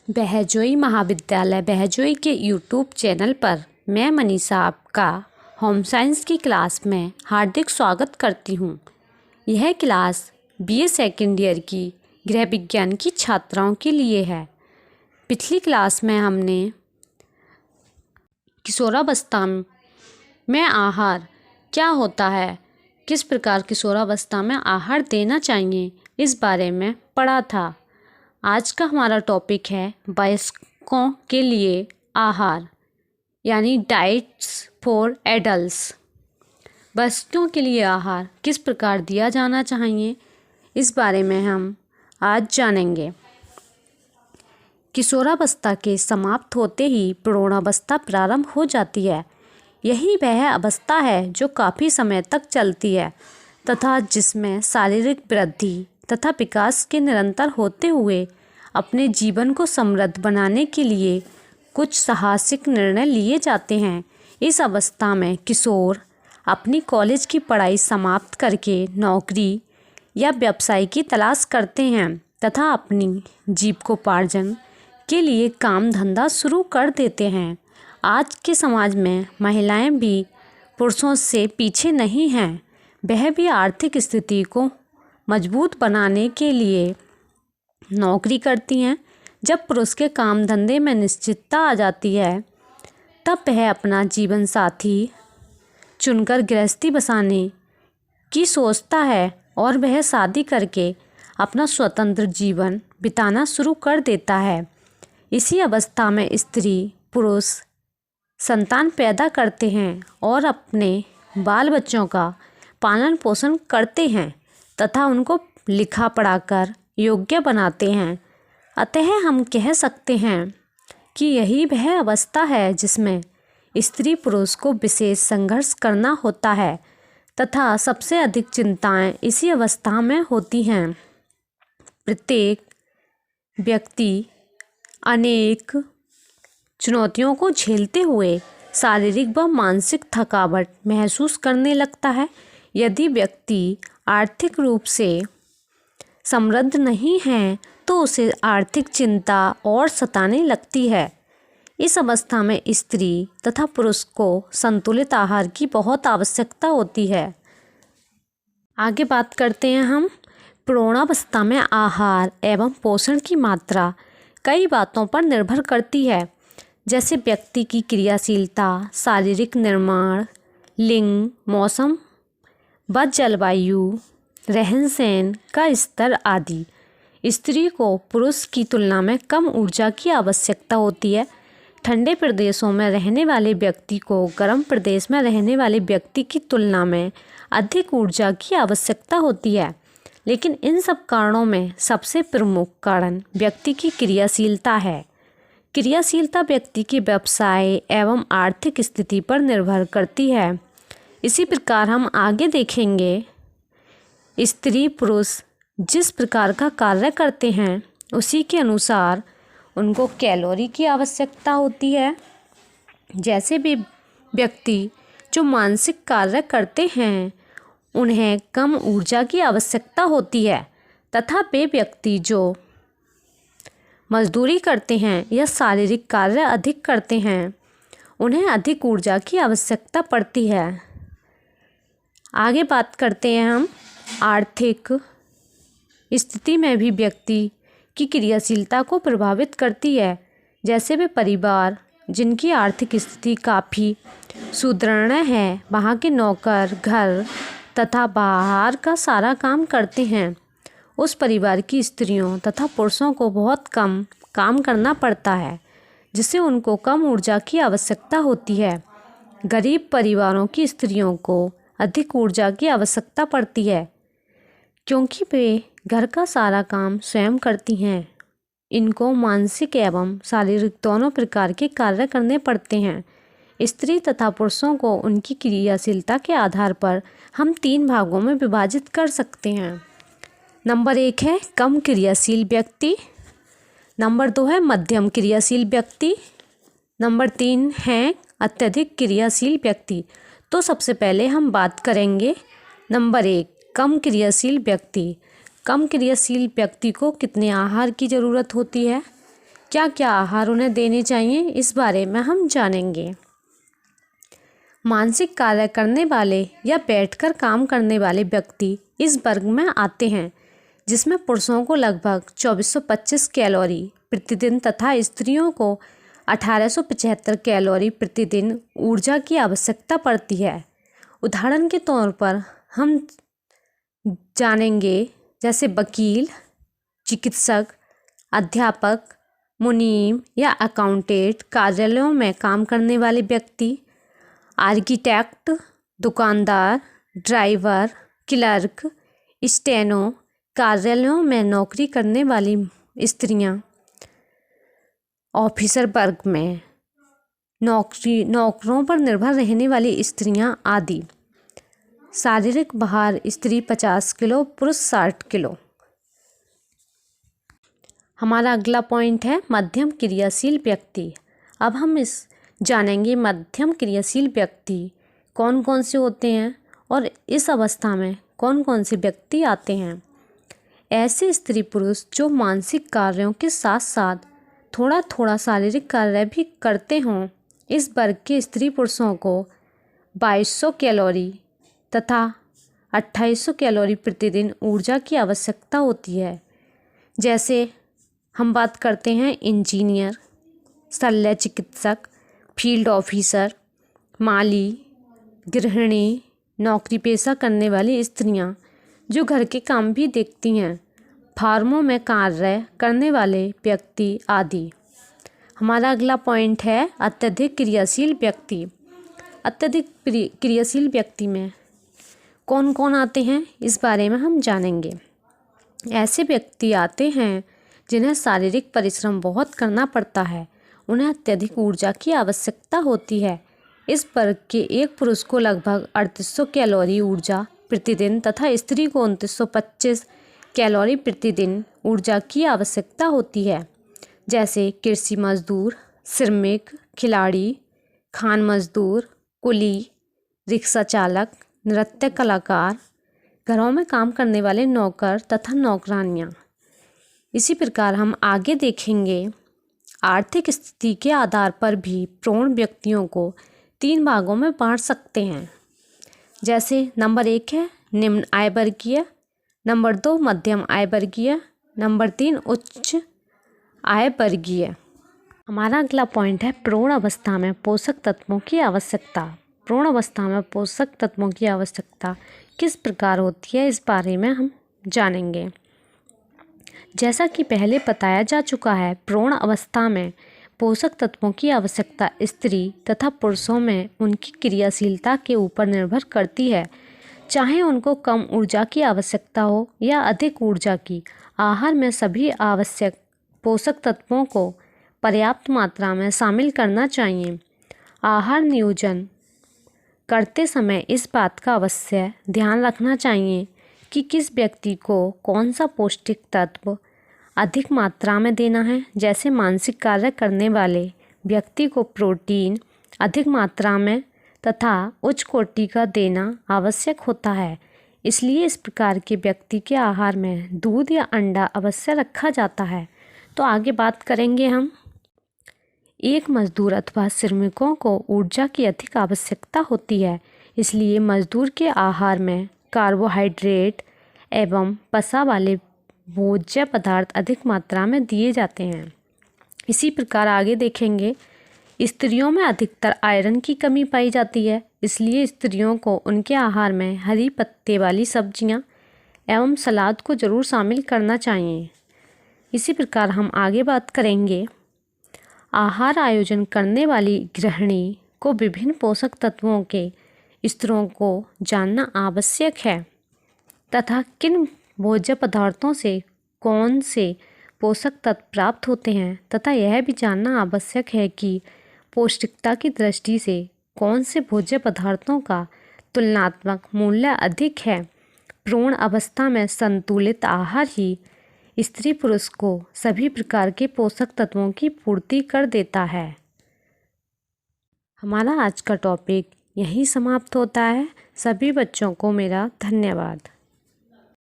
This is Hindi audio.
बहजोई महाविद्यालय बहजोई के यूट्यूब चैनल पर मैं मनीषा आपका होम साइंस की क्लास में हार्दिक स्वागत करती हूँ। यह क्लास बीए सेकेंड ईयर की गृह विज्ञान की छात्राओं के लिए है। पिछली क्लास में हमने किशोरावस्था में आहार क्या होता है, किस प्रकार किशोरावस्था में आहार देना चाहिए, इस बारे में पढ़ा था। आज का हमारा टॉपिक है वयस्कों के लिए आहार यानी डाइट्स फॉर एडल्ट्स। वयस्कों के लिए आहार किस प्रकार दिया जाना चाहिए, इस बारे में हम आज जानेंगे। किशोरावस्था के समाप्त होते ही प्रौढ़ावस्था प्रारंभ हो जाती है। यही वह अवस्था है जो काफ़ी समय तक चलती है तथा जिसमें शारीरिक वृद्धि तथा विकास के निरंतर होते हुए अपने जीवन को समृद्ध बनाने के लिए कुछ साहसिक निर्णय लिए जाते हैं। इस अवस्था में किशोर अपनी कॉलेज की पढ़ाई समाप्त करके नौकरी या व्यवसाय की तलाश करते हैं तथा अपनी जीविकोपार्जन के लिए काम धंधा शुरू कर देते हैं। आज के समाज में महिलाएं भी पुरुषों से पीछे नहीं हैं। वह भी आर्थिक स्थिति को मजबूत बनाने के लिए नौकरी करती हैं। जब पुरुष के काम धंधे में निश्चितता आ जाती है तब वह अपना जीवन साथी चुनकर गृहस्थी बसाने की सोचता है और वह शादी करके अपना स्वतंत्र जीवन बिताना शुरू कर देता है। इसी अवस्था में स्त्री पुरुष संतान पैदा करते हैं और अपने बाल बच्चों का पालन पोषण करते हैं तथा उनको लिखा पढ़ाकर योग्य बनाते हैं। अतः हम कह सकते हैं कि यही वह अवस्था है जिसमें स्त्री पुरुष को विशेष संघर्ष करना होता है तथा सबसे अधिक चिंताएं इसी अवस्था में होती हैं। प्रत्येक व्यक्ति अनेक चुनौतियों को झेलते हुए शारीरिक व मानसिक थकावट महसूस करने लगता है। यदि व्यक्ति आर्थिक रूप से समृद्ध नहीं है तो उसे आर्थिक चिंता और सताने लगती है। इस अवस्था में स्त्री तथा पुरुष को संतुलित आहार की बहुत आवश्यकता होती है। आगे बात करते हैं हम। प्रौढ़ावस्था में आहार एवं पोषण की मात्रा कई बातों पर निर्भर करती है, जैसे व्यक्ति की क्रियाशीलता, शारीरिक निर्माण, लिंग, मौसम व जलवायु, रहन सहन का स्तर आदि। स्त्री को पुरुष की तुलना में कम ऊर्जा की आवश्यकता होती है। ठंडे प्रदेशों में रहने वाले व्यक्ति को गर्म प्रदेश में रहने वाले व्यक्ति की तुलना में अधिक ऊर्जा की आवश्यकता होती है। लेकिन इन सब कारणों में सबसे प्रमुख कारण व्यक्ति की क्रियाशीलता है। क्रियाशीलता व्यक्ति के व्यवसाय एवं आर्थिक स्थिति पर निर्भर करती है। इसी प्रकार हम आगे देखेंगे, स्त्री पुरुष जिस प्रकार का कार्य करते हैं उसी के अनुसार उनको कैलोरी की आवश्यकता होती है। जैसे भी व्यक्ति जो मानसिक कार्य करते हैं उन्हें कम ऊर्जा की आवश्यकता होती है तथा वे व्यक्ति जो मजदूरी करते हैं या शारीरिक कार्य अधिक करते हैं उन्हें अधिक ऊर्जा की आवश्यकता पड़ती है। आगे बात करते हैं हम। आर्थिक स्थिति में भी व्यक्ति की क्रियाशीलता को प्रभावित करती है। जैसे वे परिवार जिनकी आर्थिक स्थिति काफ़ी सुदृढ़ है, वहाँ के नौकर घर तथा बाहर का सारा काम करते हैं। उस परिवार की स्त्रियों तथा पुरुषों को बहुत कम काम करना पड़ता है, जिससे उनको कम ऊर्जा की आवश्यकता होती है। गरीब परिवारों की स्त्रियों को अधिक ऊर्जा की आवश्यकता पड़ती है क्योंकि वे घर का सारा काम स्वयं करती हैं। इनको मानसिक एवं शारीरिक दोनों प्रकार के कार्य करने पड़ते हैं। स्त्री तथा पुरुषों को उनकी क्रियाशीलता के आधार पर हम 3 भागों में विभाजित कर सकते हैं। नंबर 1 है कम क्रियाशील व्यक्ति, नंबर 2 है मध्यम क्रियाशील व्यक्ति, नंबर 3 है अत्यधिक क्रियाशील व्यक्ति। तो सबसे पहले हम बात करेंगे नंबर 1 कम क्रियाशील व्यक्ति। कम क्रियाशील व्यक्ति को कितने आहार की ज़रूरत होती है? क्या क्या आहार उन्हें देने चाहिए, इस बारे में हम जानेंगे। मानसिक कार्य करने वाले या बैठकर काम करने वाले व्यक्ति इस वर्ग में आते हैं, जिसमें पुरुषों को लगभग 2425 कैलोरी प्रतिदिन तथा स्त्रियों को 1875 कैलोरी प्रतिदिन ऊर्जा की आवश्यकता पड़ती है। उदाहरण के तौर पर हम जानेंगे जैसे वकील, चिकित्सक, अध्यापक, मुनीम या अकाउंटेंट, कार्यालयों में काम करने वाले व्यक्ति, आर्किटेक्ट, दुकानदार, ड्राइवर, क्लर्क, स्टेनो, कार्यालयों में नौकरी करने वाली स्त्रियां, ऑफिसर वर्ग में नौकरों पर निर्भर रहने वाली स्त्रियां आदि। शारीरिक भार स्त्री 50 किलो, पुरुष 60 किलो। हमारा अगला पॉइंट है मध्यम क्रियाशील व्यक्ति। अब हम जानेंगे मध्यम क्रियाशील व्यक्ति कौन कौन से होते हैं और इस अवस्था में कौन कौन से व्यक्ति आते हैं। ऐसे स्त्री पुरुष जो मानसिक कार्यों के साथ साथ थोड़ा थोड़ा शारीरिक कार्य भी करते हों। इस वर्ग के स्त्री पुरुषों को 2200 कैलोरी तथा 2800 कैलोरी प्रतिदिन ऊर्जा की आवश्यकता होती है। जैसे हम बात करते हैं इंजीनियर, शल्य चिकित्सक, फील्ड ऑफिसर, माली, गृहिणी, नौकरी पेशा करने वाली स्त्रियां जो घर के काम भी देखती हैं, फार्मों में कार्य करने वाले व्यक्ति आदि। हमारा अगला पॉइंट है अत्यधिक क्रियाशील व्यक्ति। अत्यधिक क्रियाशील व्यक्ति में कौन कौन आते हैं, इस बारे में हम जानेंगे। ऐसे व्यक्ति आते हैं जिन्हें शारीरिक परिश्रम बहुत करना पड़ता है, उन्हें अत्यधिक ऊर्जा की आवश्यकता होती है। इस वर्ग के एक पुरुष को लगभग 3800 कैलोरी ऊर्जा प्रतिदिन तथा स्त्री को 2925 कैलोरी प्रतिदिन ऊर्जा की आवश्यकता होती है। जैसे कृषि मजदूर, श्रमिक, खिलाड़ी, खान मजदूर, कुली, रिक्शा चालक, नृत्य कलाकार, घरों में काम करने वाले नौकर तथा नौकरानियाँ। इसी प्रकार हम आगे देखेंगे आर्थिक स्थिति के आधार पर भी प्रौढ़ व्यक्तियों को 3 भागों में बांट सकते हैं। जैसे नंबर 1 है निम्न आय वर्गीय, नंबर 2 मध्यम आय वर्गीय, नंबर 3 उच्च आय वर्गीय। हमारा अगला पॉइंट है प्रौढ़ अवस्था में पोषक तत्वों की आवश्यकता। प्रौढ़ अवस्था में पोषक तत्वों की आवश्यकता किस प्रकार होती है, इस बारे में हम जानेंगे। जैसा कि पहले बताया जा चुका है, प्रौढ़ अवस्था में पोषक तत्वों की आवश्यकता स्त्री तथा पुरुषों में उनकी क्रियाशीलता के ऊपर निर्भर करती है। चाहे उनको कम ऊर्जा की आवश्यकता हो या अधिक ऊर्जा की, आहार में सभी आवश्यक पोषक तत्वों को पर्याप्त मात्रा में शामिल करना चाहिए। आहार नियोजन करते समय इस बात का अवश्य ध्यान रखना चाहिए कि किस व्यक्ति को कौन सा पौष्टिक तत्व अधिक मात्रा में देना है। जैसे मानसिक कार्य करने वाले व्यक्ति को प्रोटीन अधिक मात्रा में तथा उच्च कोटि का देना आवश्यक होता है। इसलिए इस प्रकार के व्यक्ति के आहार में दूध या अंडा अवश्य रखा जाता है। तो आगे बात करेंगे हम। एक मजदूर अथवा श्रमिकों को ऊर्जा की अधिक आवश्यकता होती है, इसलिए मजदूर के आहार में कार्बोहाइड्रेट एवं वसा वाले भोज्य पदार्थ अधिक मात्रा में दिए जाते हैं। इसी प्रकार आगे देखेंगे स्त्रियों में अधिकतर आयरन की कमी पाई जाती है, इसलिए स्त्रियों को उनके आहार में हरी पत्ते वाली सब्जियां एवं सलाद को जरूर शामिल करना चाहिए। इसी प्रकार हम आगे बात करेंगे आहार आयोजन करने वाली गृहिणी को विभिन्न पोषक तत्वों के स्तरों को जानना आवश्यक है तथा किन भोज्य पदार्थों से कौन से पोषक तत्व प्राप्त होते हैं तथा यह भी जानना आवश्यक है कि पौष्टिकता की दृष्टि से कौन से भोज्य पदार्थों का तुलनात्मक मूल्य अधिक है। भ्रूण अवस्था में संतुलित आहार ही स्त्री पुरुष को सभी प्रकार के पोषक तत्वों की पूर्ति कर देता है। हमारा आज का टॉपिक यहीं समाप्त होता है। सभी बच्चों को मेरा धन्यवाद।